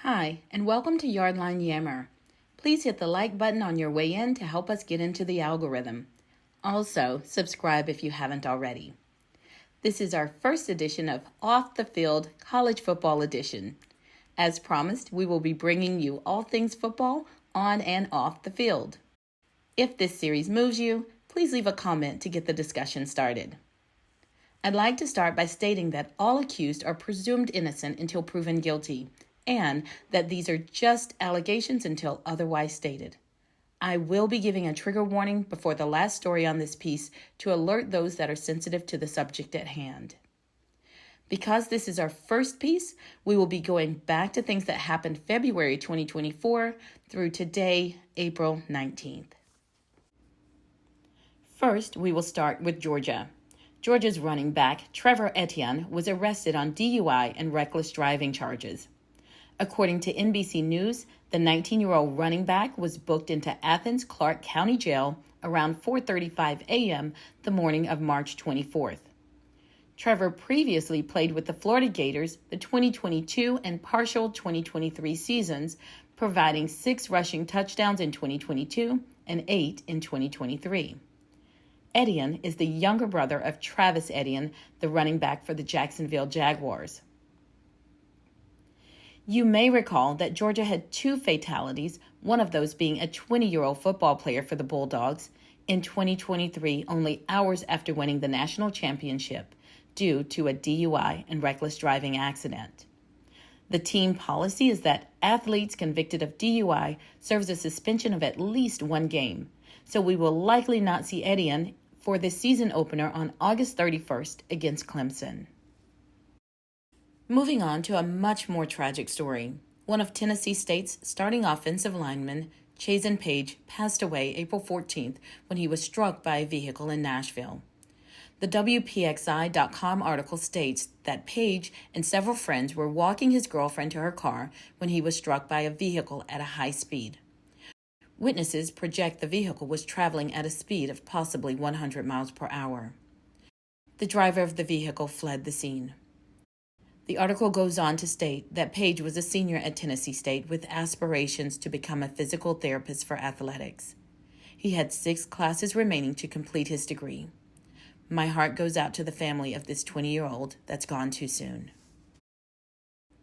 Hi, and welcome to Yardline Yammer. Please hit the like button on your way in to help us get into the algorithm. Also, subscribe if you haven't already. This is our first edition of Off the Field College Football Edition. As promised, we will be bringing you all things football on and off the field. If this series moves you, please leave a comment to get the discussion started. I'd like to start by stating that all accused are presumed innocent until proven guilty, and that these are just allegations until otherwise stated. I will be giving a trigger warning before the last story on this piece to alert those that are sensitive to the subject at hand. Because this is our first piece, we will be going back to things that happened February 2024 through today, April 19th. First, we will start with Georgia. Georgia's running back, Trevor Etienne, was arrested on DUI and reckless driving charges. According to NBC News, the 19-year-old running back was booked into Athens Clarke County Jail around 4:35 a.m. the morning of March 24th. Trevor previously played with the Florida Gators the 2022 and partial 2023 seasons, providing 6 rushing touchdowns in 2022 and 8 in 2023. Etienne is the younger brother of Travis Etienne, the running back for the Jacksonville Jaguars. You may recall that Georgia had 2 fatalities, one of those being a 20-year-old football player for the Bulldogs, in 2023, only hours after winning the national championship, due to a DUI and reckless driving accident. The team policy is that athletes convicted of DUI serves a suspension of at least 1 game, so we will likely not see Etienne for the season opener on August 31st against Clemson. Moving on to a much more tragic story. One of Tennessee State's starting offensive linemen, Chazen Page, passed away April 14th when he was struck by a vehicle in Nashville. The WPXI.com article states that Page and several friends were walking his girlfriend to her car when he was struck by a vehicle at a high speed. Witnesses project the vehicle was traveling at a speed of possibly 100 miles per hour. The driver of the vehicle fled the scene. The article goes on to state that Page was a senior at Tennessee State with aspirations to become a physical therapist for athletics. He had 6 classes remaining to complete his degree. My heart goes out to the family of this 20-year-old that's gone too soon.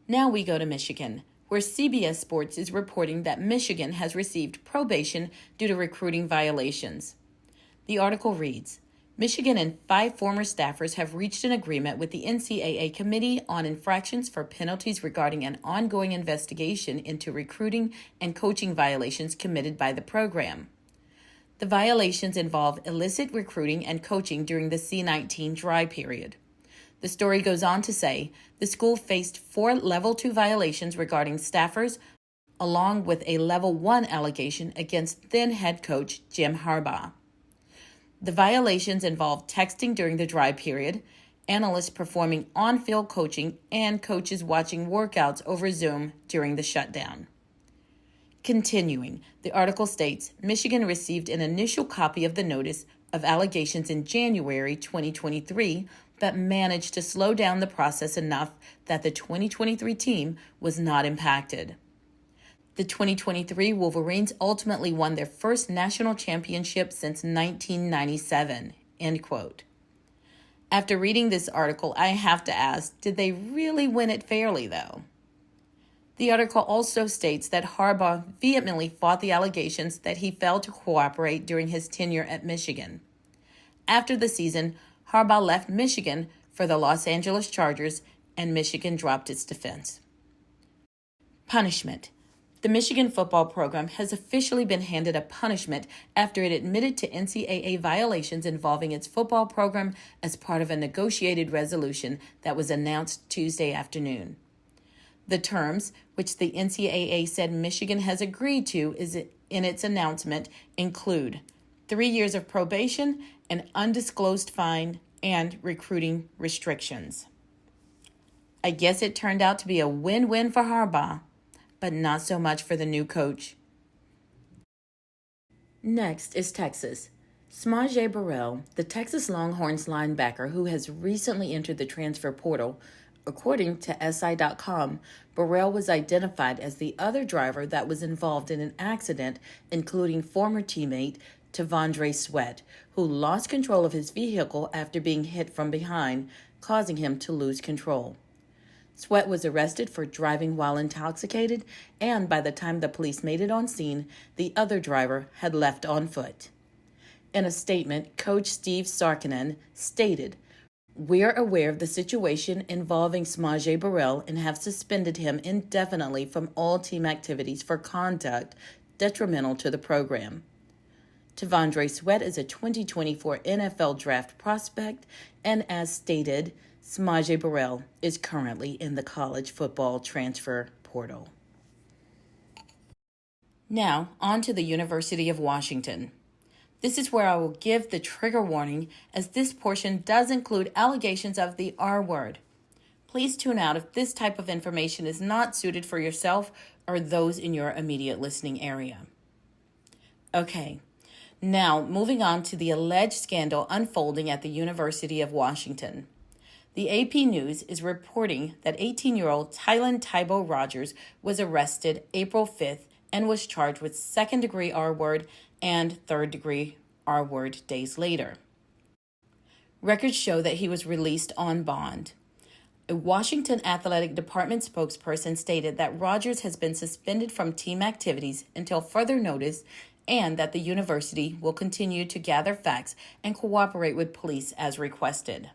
Now we go to Michigan, where CBS Sports is reporting that Michigan has received probation due to recruiting violations. The article reads, Michigan and 5 former staffers have reached an agreement with the NCAA Committee on Infractions for penalties regarding an ongoing investigation into recruiting and coaching violations committed by the program. The violations involve illicit recruiting and coaching during the C-19 dry period. The story goes on to say the school faced 4 Level 2 violations regarding staffers, along with a Level 1 allegation against then head coach Jim Harbaugh. The violations involved texting during the dry period, analysts performing on-field coaching, and coaches watching workouts over Zoom during the shutdown. Continuing, the article states Michigan received an initial copy of the notice of allegations in January 2023, but managed to slow down the process enough that the 2023 team was not impacted. The 2023 Wolverines ultimately won their first national championship since 1997, end quote. After reading this article, I have to ask, did they really win it fairly, though? The article also states that Harbaugh vehemently fought the allegations that he failed to cooperate during his tenure at Michigan. After the season, Harbaugh left Michigan for the Los Angeles Chargers, and Michigan dropped its defense. Punishment. The Michigan football program has officially been handed a punishment after it admitted to NCAA violations involving its football program as part of a negotiated resolution that was announced Tuesday afternoon. The terms, which the NCAA said Michigan has agreed to in its announcement, include 3 years of probation, an undisclosed fine, and recruiting restrictions. I guess it turned out to be a win-win for Harbaugh, but not so much for the new coach. Next is Texas. Smaje Burrell, the Texas Longhorns linebacker who has recently entered the transfer portal, According to SI.com, Burrell was identified as the other driver that was involved in an accident, including former teammate T'Vondre Sweat, who lost control of his vehicle after being hit from behind, causing him to lose control. Sweat was arrested for driving while intoxicated, and by the time the police made it on scene, the other driver had left on foot. In a statement, Coach Steve Sarkinen stated, "We're aware of the situation involving Smaje Burrell and have suspended him indefinitely from all team activities for conduct detrimental to the program." T'Vondre Sweat is a 2024 NFL draft prospect, and as stated, Smaje Burrell is currently in the college football transfer portal. Now, on to the University of Washington. This is where I will give the trigger warning, as this portion does include allegations of the R word. Please tune out if this type of information is not suited for yourself or those in your immediate listening area. Okay, now moving on to the alleged scandal unfolding at the University of Washington. The AP News is reporting that 18-year-old Tylen Tybo Rogers was arrested April 5th and was charged with second-degree R-word and third-degree R-word days later. Records show that he was released on bond. A Washington Athletic Department spokesperson stated that Rogers has been suspended from team activities until further notice, and that the university will continue to gather facts and cooperate with police as requested.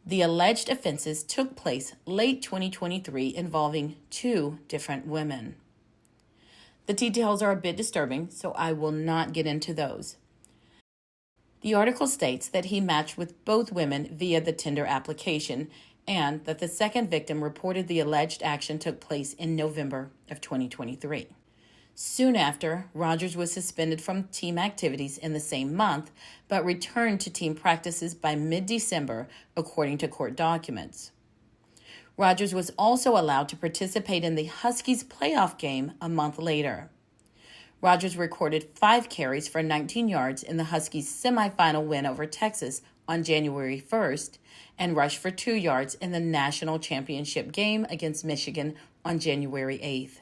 The alleged offenses took place late 2023 involving 2 different women. The details are a bit disturbing, so I will not get into those. The article states that he matched with both women via the Tinder application, and that the second victim reported the alleged action took place in November of 2023. Soon after, Rogers was suspended from team activities in the same month, but returned to team practices by mid-December, according to court documents. Rogers was also allowed to participate in the Huskies playoff game a month later. Rogers recorded 5 carries for 19 yards in the Huskies' semifinal win over Texas on January 1st, and rushed for 2 yards in the national championship game against Michigan on January 8th.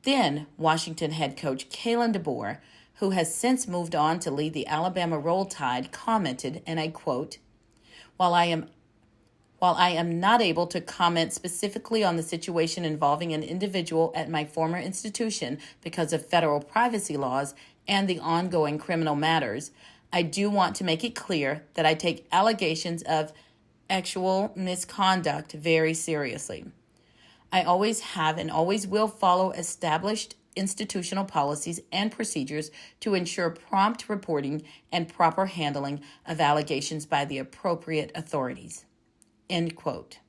Then, Washington head coach Kalen DeBoer, who has since moved on to lead the Alabama Roll Tide, commented, and I quote, While I am not able to comment specifically on the situation involving an individual at my former institution because of federal privacy laws and the ongoing criminal matters, I do want to make it clear that I take allegations of actual misconduct very seriously. I always have and always will follow established institutional policies and procedures to ensure prompt reporting and proper handling of allegations by the appropriate authorities. End quote.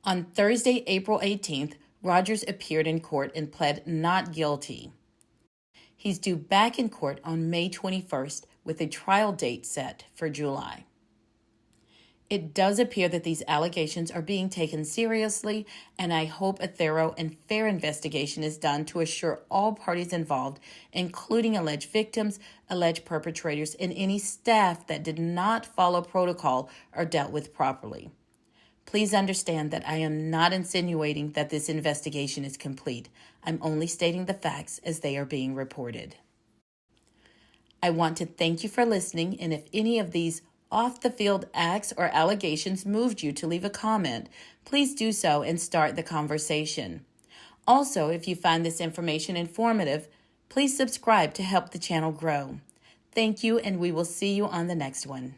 On Thursday, April 18th, Rogers appeared in court and pled not guilty. He's due back in court on May 21st with a trial date set for July. It does appear that these allegations are being taken seriously, and I hope a thorough and fair investigation is done to assure all parties involved, including alleged victims, alleged perpetrators, and any staff that did not follow protocol, are dealt with properly. Please understand that I am not insinuating that this investigation is complete. I'm only stating the facts as they are being reported. I want to thank you for listening, and if any of these off-the-field acts or allegations moved you to leave a comment, please do so and start the conversation. Also, if you find this information informative, please subscribe to help the channel grow. Thank you, and we will see you on the next one.